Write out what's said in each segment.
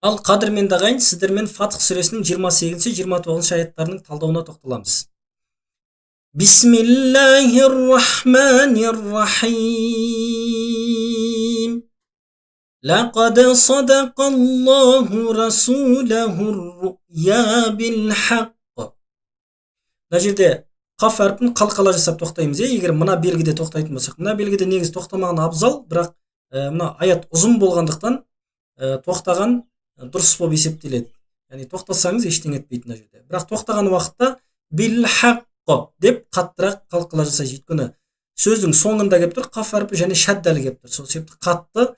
Ал қадірменді ағайын, сіздермен Фатх сүресінің 28-29 аяттарының талдауына тоқталамыз. Бисмиллахир-рахманир-рахим. Лақад садақаллаху расулахур-ру'я бил-хақ. Мына жерде қаф әрпін қалқала жасап тоқтаймыз. Егер мына белгіде тоқтайтын болсақ, мына белгіде негізі тоқтамаған абзал, бірақ мына аят ұзын болғандықтан тоқтаған дұрыс болып есептеледі. Яғни тоқтасаңыз ештеңе етпейді мына жерде. Бірақ тоқтаған уақытта бил хаққо деп қаттырақ қалқала жасайсыз. Өйткені сөздің соңында келіп тұр қаф әрпі және шаддалі келіп тұр. Сол себепті қатты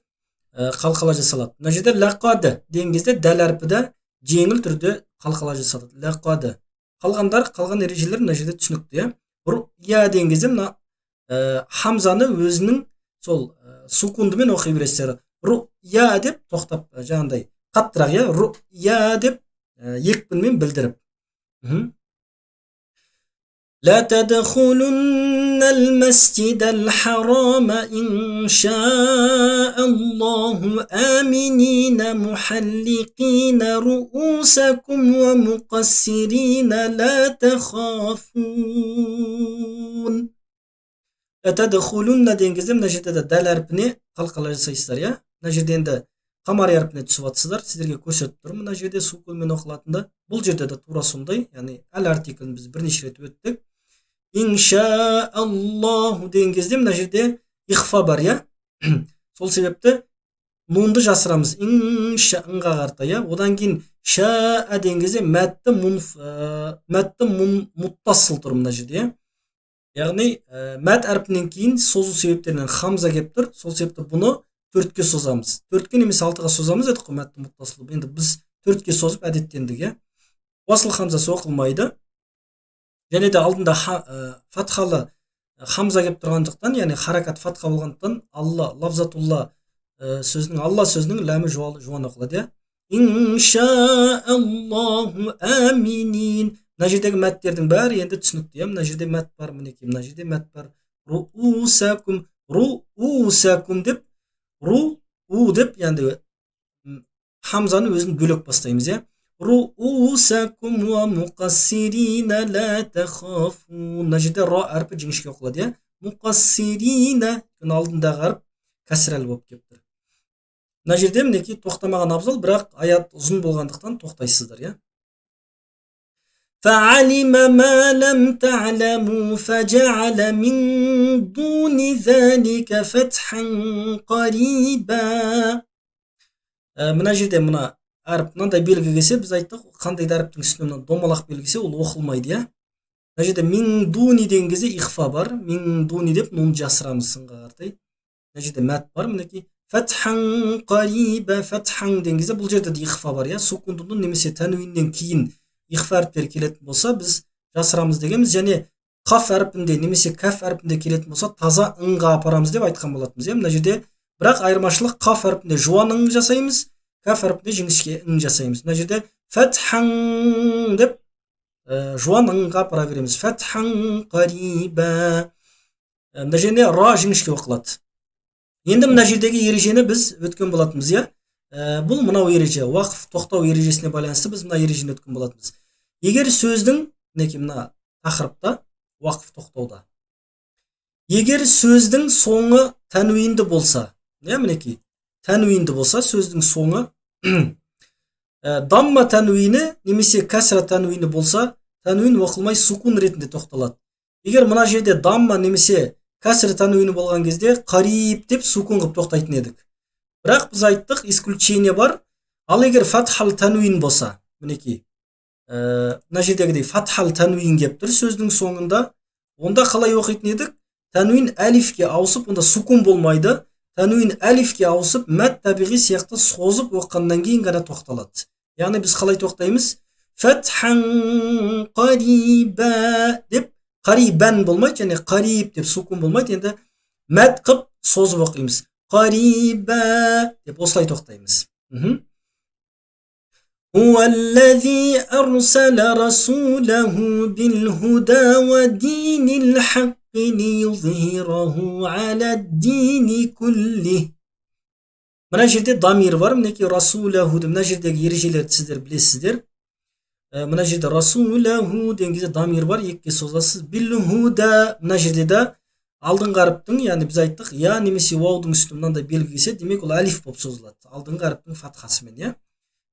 қалқала жасалады. Мына жерде лақады деген кезде дәл әрпіде жеңіл түрде қалқала жасалады. Лақады. Қалған ережелер мына жерде түсінікті. Ру'я деген кезде мына хамзаны өзінің сол сукундымен оқи бересіздер. Ру'я деп тоқтап жаңағындай қаттырақ, ру'я деп екпінмен білдіріп. لا تدخلن المسجد الحرام إن شاء الله آمنين محلقين رؤوسكم ومقصرين لا تخافون. لا تدخلن деген кезде мына жерде дәл әрпіне қалқала жасайсыздар, иә? Мына жерде енді қамар әрпіне түсіп жатсыздар. Сіздерге көрсетіп тұрмын. Мына жерде сукунмен оқылатында. Бұл жерде де тура сондай, яғни әл артиклін біз бірнеше рет өттік. Иншааллаху деген кезде мына жерде ихфа бар, иә? Сол себепті нунды жасырамыз. Иншаға қарта, иә? Одан кейін шаа деген кезде мәтті мұттасыл тұр мына жерде, иә? Яғни мәт әрпінен кейін созу себептерінен хамза келіп тұр. Сол себепті бұны 4-ке созамыз. 4-ке немесе 6-ға созамыз дедік қой мәтті мұттасыл. Енді біз 4-ке созып әдеттендік, иә? Уасыл хамзасы оқылмайды. Және де алдында фатхалы хамза келіп тұрғандықтан, яғни харакат фатха болғандықтан алла, лавзатулла сөзінің, алла сөзінің ләмі жуан оқылады, иә? Иншааллаху аминин. Мына жердегі мәттердің бәрі енді түсінікті, иә? Мына жерде мәт бар, мінекей, мына жерде мәт бар. Руусакум, руусакум деп, ру деп, яғни хамзаны өзін бөлек бастаймыз, иә? Руусакум ва муқассирина ла тахафун. Мына жерде ра әрпі жіңішке оқылады, иә? Муқассирина, алдындағы әріп кәсірәл болып келіп тұр. Мына жерде мінекей тоқтамаған абзал, бірақ аят ұзын болғандықтан тоқтайсыздар, иә? فعلم ما لم تعلموا فجعل من دون ذلك فتحا قريبا. Мына жерде мына әріп мынандай белгі келсе, біз айттық, қандай да әріптің үстіне мына домалақ белгісі ол оқылмайды, иә? Мына жерде мин дуни деген кезде ихфа бар. Мин дуни деп нун жасырамыз сынға қартай. Мына жерде мәт бар, мінекей. Фатхан қариба, фатхан деген кезде бұл жерде де ихфа бар, иә? Сукундың немесе тәнуиннен кейін ихфа әріптері келетін болса, біз жасырамыз дегенбіз. Және қаф әрпінде немесе кәф әрпінде келетін болса, таза ыңға апарамыз деп айтқан болатынбыз, иә? Мына жерде бірақ айырмашылық қаф әрпінде жуан ың жасаймыз, кәф әрпінде жіңішке ың жасаймыз. Мына жерде фатхан деп жуан ыңға апара береміз. Фатхан қариба. Мына жерде ра жіңішке оқылады. Енді мына жердегі ережені біз өткен болатынбыз, иә? Бұл мынау ереже, уақыф тоқтау ережесіне байланысты біз мына ережені өткен болатынбыз. Егер сөздің, мінекей мына тақырыпта, уақыф тоқтауда, егер сөздің соңы тәнуинді болса, иә, мінекей, тәнуинді болса, сөздің соңы дамма тәнуині немесе кәсра тәнуині болса, тәнуин оқылмай сукун ретінде тоқталады. Егер мына жерде дамма немесе кәсір тәнуині болған кезде қариб деп сукун қып тоқтайтын едік. Бірақ біз айттық, исключение бар. Ал егер фатхал тәнуин болса, мінекей, мына жердегідей фатхал тәнуин кеп тұр сөздің соңында, онда қалай оқитын едік? Тәнуин әлифке ауысып, онда сукун болмайды. Тәнуин әлифке ауысып, мәт табиғи сияқты созып оққаннан кейін ғана тоқталады. Яғни біз қалай тоқтаймыз? Фатхан қариба деп, қарибан болмайды, және қариб деп сукун болмайды. Енді мәт қып созып оқимыз. Қариба деп осылай тоқтаймыз. Хуаллази арсала расулаху билхуда ва динил хаққи лiyuzhirahu ala ad-dini kullih. Мына жерде дамир бар, мінекей расулаху деп, мына жердегі ережелерді сіздер білесіздер. Мына жерде расулаху деген кезде дамир бар, екіге созасыз. Биллхуда, мына жерде де алдыңғы әріптің, яғни біз айттық, я немесе ваудың үстіне мынандай белгі келсе, демек ол әлиф болып созылады. Алдыңғы әріптің фатхасымен, я.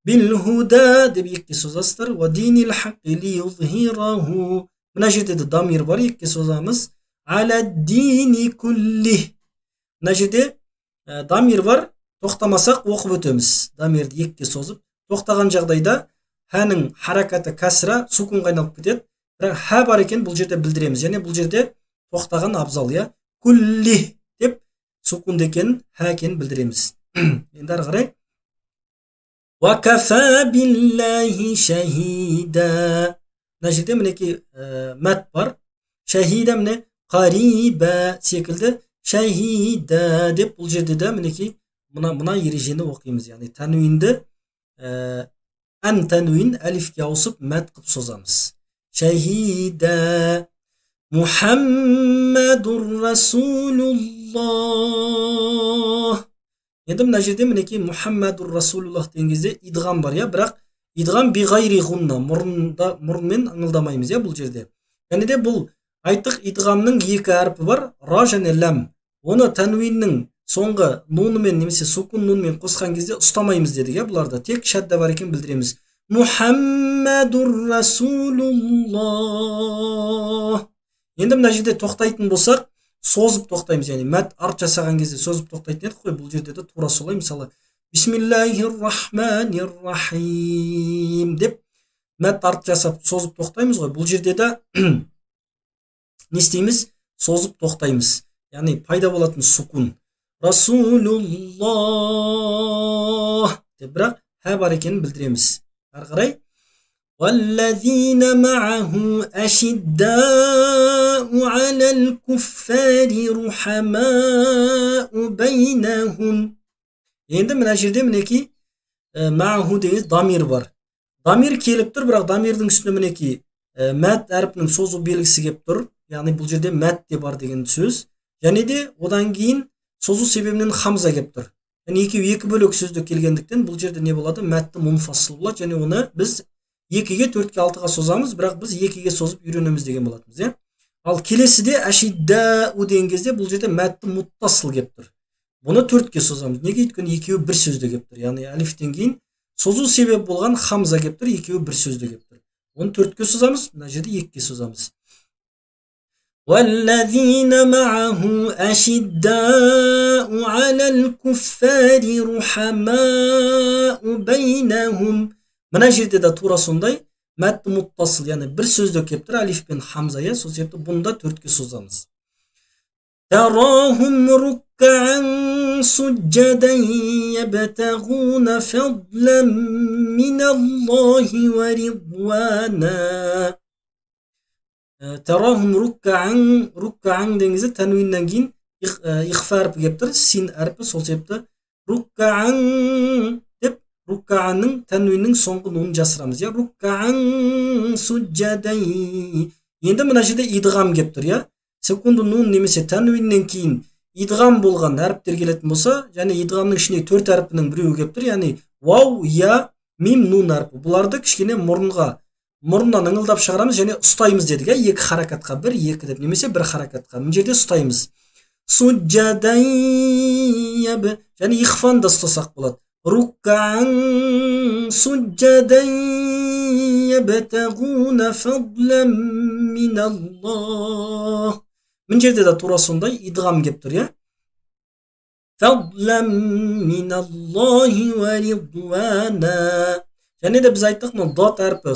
Биллхуда деп екіге созасыздар. Ва динил хаққи лиюзхираху. Мына жерде де дамир бар, екіге созамыз. Аля дини кулли. Мына жерде дамир бар, тоқтамасақ оқып өтеміз. Дамирді екіге созып, тоқтаған жағдайда хәнің харакаты кәсіра сукунға айналып кетеді. Бірақ хә бар екен бұл жерде білдіреміз. Және бұл жерде тоқтаған абзал, я. Кулли деп сукунды екенін, хә екенін білдіреміз. Енді ары қарай. Ва кафа биллахи шахида. Мына жерде мінекей мәт бар. Шахида міне қариба секілді. Шахида деп бұл жерде де мінекей мына ережені оқимыз. Яғни тәнуинді ән тәнуин әлифке ауысып мәт қып созамыз. Шахида Мухаммадур Расулуллах. Енді мына жерде мінекей Мухаммадур Расулуллах деген кезде идғам бар, я, бірақ идғам биғайри ғунна, мұрынмен аңылдамаймыз, я, бұл жерде. Және де бұл айттық идғамның екі әрпі бар, ра және ләм. Оны тәнуиннің соңғы нунымен немесе сукун нунымен қосқан кезде ұстамаймыз дедік, я, бұларда тек шадда бар екен білдіреміз. Мухаммадур Расулуллах. Енді мына жерде тоқтайтын болсақ, созып тоқтаймыз, яғни мәт арт жасаған кезде созып тоқтайтын едік қой, бұл жерде де тура солай. Мысалы бисмиллахир-рахманир-рахим деп мәт арт жасап созып тоқтаймыз ғой, бұл жерде де не істейміз? Созып тоқтаймыз, яғни пайда болатын сукун. Расулуллах деп, бірақ хә бар екенін білдіреміз. Ары қарай. وَالَّذِينَ مَعَهُ أَشِدَّاءُ عَلَى الْكُفَّارِ رُحَمَاءُ بَيْنَهُمْ. Енді мына жерде мінекей мағу деген дамир бар. Дамир келіп тұр, бірақ дамирдің үстіне мінекей мәт әрпінің созу белгісі келіп тұр. Яғни бұл жерде мәт те бар деген сөз. Және де одан кейін созу себебінен хамза келіп тұр. Яғни екеуі екі бөлек сөзді келгендіктен бұл жерде не болады? Мәтті мунфасыл болады, және оны біз екіге, төртке, алтыға созамыз, бірақ біз екіге созып үйренеміз деген болатынбыз, е. Ал келесіде әшиддау деген кезде бұл жерде мәтті муттасыл келіп тұр. Бұны төртке созамыз. Неге? Өйткені екеуі бір сөзді келіп тұр. Яғни әлифтен кейін созу себеп болған хамза келіп тұр, екеуі бір сөзді келіп тұр. Оны төртке созамыз, мына жерде екіге созамыз. وَالَّذِينَ مَعَهُ أَشِدَّاءُ عَلَى الْكُفَّارِ رُحَمَاءُ بَيْنَهُمْ. Мына жерде де тура сондай мәтті муттасыл, яғни бір сөзді келіп тұр, әлиф пен хамза, я, сол себепті бұны да төртке созамыз. تَرَاهُمْ رُكَّعًا سُجَّدًا يَبْتَغُونَ فَضْلًا مِنَ اللَّهِ وَرِضْوَانًا. Тарахум руккаан деген кезде тәнуиннен кейін ихфа әрпі келіп тұр, син әрпі, сол себепті руккаан деп руккаанның тәнуиннің соңғы нуын жасырамыз, я. Руккаан суджадай. Енді мына жерде идғам келіп тұр, я. Секунду нун немесе тәнуиннен кейін идғам болған әріптер келетін болса, және идғамның ішіне төрт әрпінің біреуі келіп тұр, яғни вау, я, мим, нун әрпі. Бұларды кішкене мұрыннан ыңылдап шығарамыз және ұстаймыз дедік, я. Екі харакатқа, бір, екі деп, немесе бір харакатқа. Мына жерде ұстаймыз. Суджадайяб, және ихфан да ұстасақ болады. Руккаан суджадайябтагуна фадлан миналлах. Мына жерде де тура сондай идғам келіп тұр, я. Фадлан миналлахи ва ридуана. Және де біз айттық, мұн дат әрпі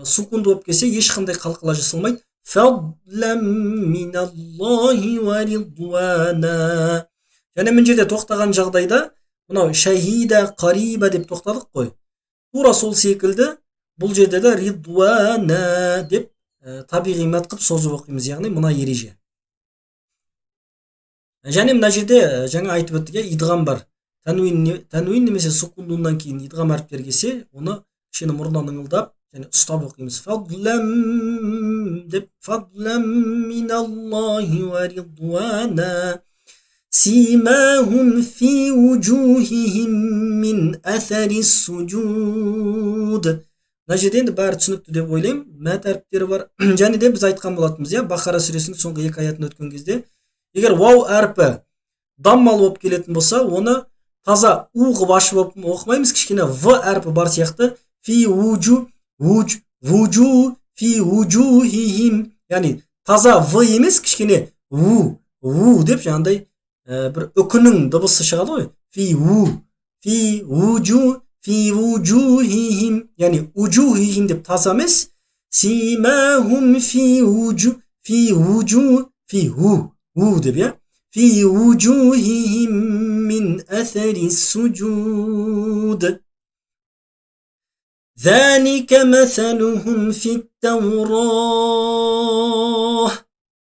сукунды болып келсе, ешқандай қалқыла жасалмайды. Фадлан миналлахи ва ридуана. Және мына жерде тоқтаған жағдайда, мынау шахида, қариба деп тоқтадық қой. Тура сол секілді, бұл жерде де ридуана деп табиғи мәт қып созып оқимыз, яғни мына ереже. Және мына жерде жаңа айтып өттік, идғам бар. Тәнуин немесе сукуннан кейін идғам әріптер келсе, оны кішкене мұрнынан ыңылдап және ұстап оқимыз. Фадлам деп, фадлам миналлахи ва ридуана. سيماهم في وجوههم من أثر السجود. Мына жерде енді бәрі түсінікті деп ойлаймын. Мәт әріптері бар. Және де біз айтқан болатынбыз, иә, Бақара сүресінің соңғы 2 аятын өткен кезде, егер вау әрпі даммал болып келетін болса, оны таза у қылып ашып оқымаймыз, кішкене в әрпі бар сияқты. Фи вужу, вужу, фи вужухихим. Яғни таза в емес, кішкене у деп жаңағыдай бір үкінің дыбысы шығады ғой. Фи вужухихим. Яғни ужухихим деп таза емес. Симахум фи деп, иә. في وجوههم من أثر السجود ذلك مثلهم في التوراة.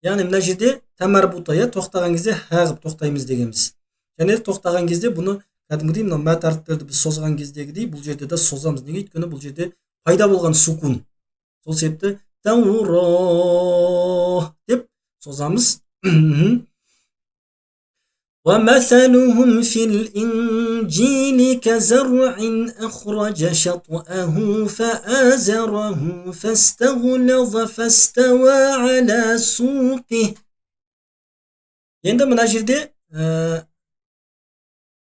Yani мына жерде тәмәрбута, иә, тоқтаған кезде һәғып тоқтаймыз дегенбіз. Және тоқтаған кезде бұны кәдімгідей мына мәт әріптерді біз созған кездегідей бұл жерде де созамыз. Неге? Өйткені бұл жерде пайда болған сукун. Сол себепті таура деп созамыз. ومثلهم في الإنجيل كزرع أخرج شطأه فآزره فاستغلظ فاستوى على سوقه. Енді мына жерде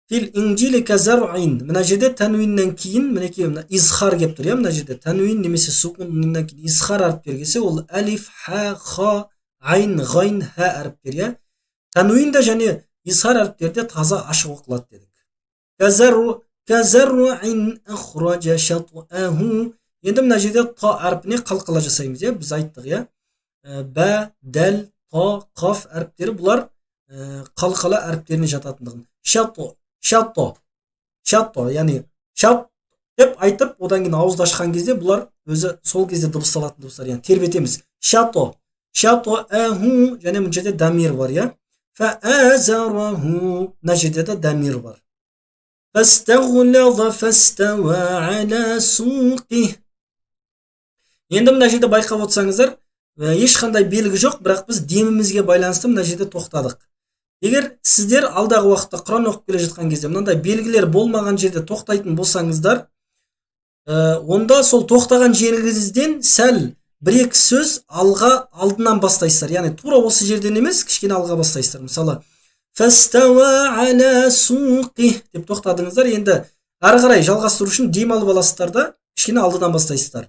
фил инжили казар'ин, мына жерде тәнуиннен кейін мінекей мына изхар келіп тұр, иә, мына жерде тәнуин немесе сукуннан кейін изхар әріптер келсе, ол алиф, ха, ха, айн, ғайн, ха әріптер, иә. Тәнуинде және изхар әріптерде таза ашық оқылады дедік. Казар'ин ахраджа шат'аху. Енді мына жерде та әрпіне қалқала жасаймыз, иә, біз айттық, иә. Бә, дәл, та, қаф әріптері бұлар қалқала әріптеріне жататындығын. Шатто, яғни шат деп айтып, одан кейін ауызды ашқан кезде бұлар өзі сол кезде дыбысталатын дыбыстар, яғни тербетеміз. Шатто аху, және мына жерде дамир бар, иә. فآزره, мына жерде де дамир бар. فاستغلظ فاستوى على سوقه. Енді мына жерде байқап отырсаңыздар, ешқандай белгі жоқ, бірақ біз демімізге байланысты мына жерде тоқтадық. Егер сіздер алдағы уақытта Құран оқып келе жатқан кезде мынандай белгілер болмаған жерде тоқтайтын болсаңыздар, онда сол тоқтаған жеріңізден сәл бір-екі сөз алдынан бастайсыздар. Яғни тура осы жерден емес, кішкене алға бастайсыздар. Мысалы, фастауа аля суқи деп тоқтадыңыздар. Енді ары қарай жалғастыру үшін дем алып аласыздар да, кішкене алдыдан бастайсыздар.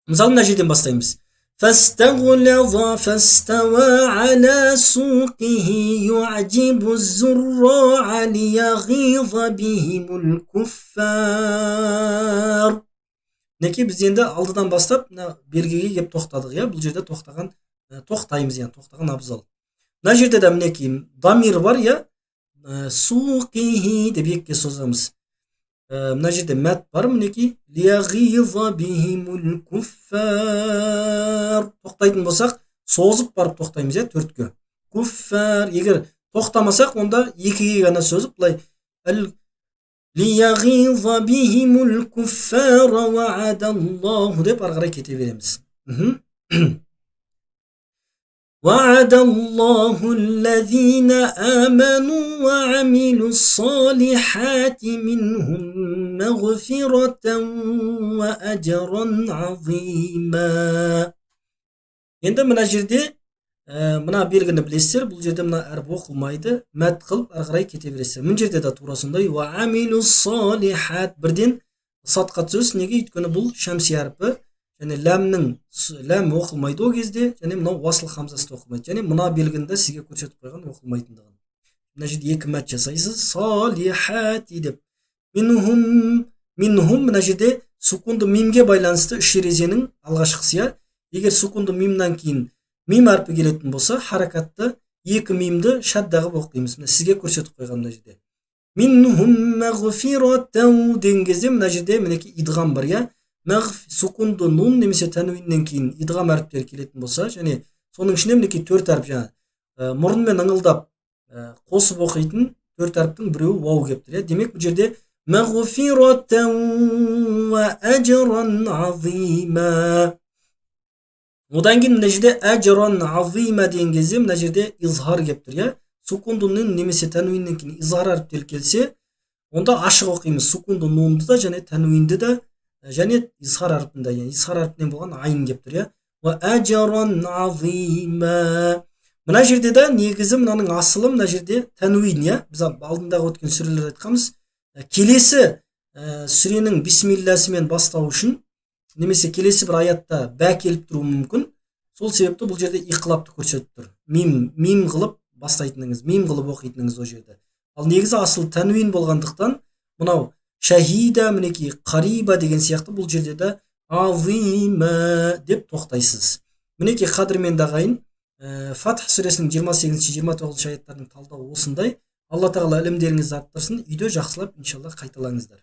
Мысалы, мына жерден бастаймыз. فاستغلظ فاستوى على سوقه يعجب الزراع ليغيظ بهم الكفار. Неке біз енді алдыдан бастап белгіге кеп тоқтадық, иә, бұл жерде тоқтаймыз, яғни тоқтаған абзал. Мына жерде де мінекей дамир бар, иә, суқихи деп екіге созамыз. Мына жерде мәт бар, мінекей лияғиза бихимул куффар. Тоқтайтын болсақ, созып барып тоқтаймыз, иә, төртке. Куффар. Егер тоқтамасақ, онда екіге ғана созып, былай лияғиза бихимул куффар ва'адаллаху деп ары қарай кете береміз. وعد الله الذين آمنوا وعملوا الصالحات منهم مغفرة وأجرا عظيما. Енді мына жерде мына белгіні білесіздер, бұл жерде мына әріп оқылмайды, мәт қылып ары қарай кете бересіздер. Мына жерде де тура сондай وعملوا الصالحات бірден садқа түсесіз. Неге? Өйткені бұл шәмси әрпі. Және ләм оқылмайды о кезде, және мынау уасыл хамзасы оқылмайды. Және мына белгінде сізге көрсетіп қойған оқылмайтындығын. Мына жерде екі мәт жасайсыз. Салихати деп. Минхум мына жерде сукунды мимге байланысты үш ерезенің алғашқысы. Егер сукунды мимнан кейін мим әрпі келетін болса, харакатты екі мимді шадда қылып оқимыз. Сізге көрсетіп қойған мына жерде. Минхум мәғфиратау деген кезде мына жерде мінекей идғам бар, иә. Сукунды нун немесе тәнуиннен кейін идғам әріптері келетін болса, және соның ішінде мінекей төрт әріп, жаңа мұрынмен ыңылдап қосып оқитын төрт әріптің біреуі вау келіп тұр. Демек бұл жерде мәғфираттан ва әжран азима. Одан кейін мына жерде әжран азима деген кезде мына жерде изхар келіп тұр, иә. сукунду нун немесе танвинден кийин изгар аріптері келсе, онда ашық оқимыз сукунду нунду да және танвинди да және изгар аріпін да, яғни изгар аріпінен болған айын кеп тұр, иә. Ва ажран азима. Мына жерде да негізі мынаның асылы мына жерде танвин, иә. Біз алдындағы өткен сүрелерде айтқанбыз, келесі сүренің бисмилласымен бастау үшін немесе келесі бір аятта бә келіп тұруы мүмкін. Сол себепті бұл жерде иқлапты көрсетіп тұр. Мим қылып бастайтыныңыз, мим қылып оқитыныңыз ол жерде. Ал негізі асыл танвин болғандықтан мынау шахида, мінекей қариба деген сияқты бұл жерде де азима деп тоқтайсыз. Мінекей қадірменді ағайын, Фатх сүресінің 28-29 аяттарының талдауы осындай. Алла тағала ілімдеріңізді арттырсын. Үйде жақсылап иншалла қайталаңыздар.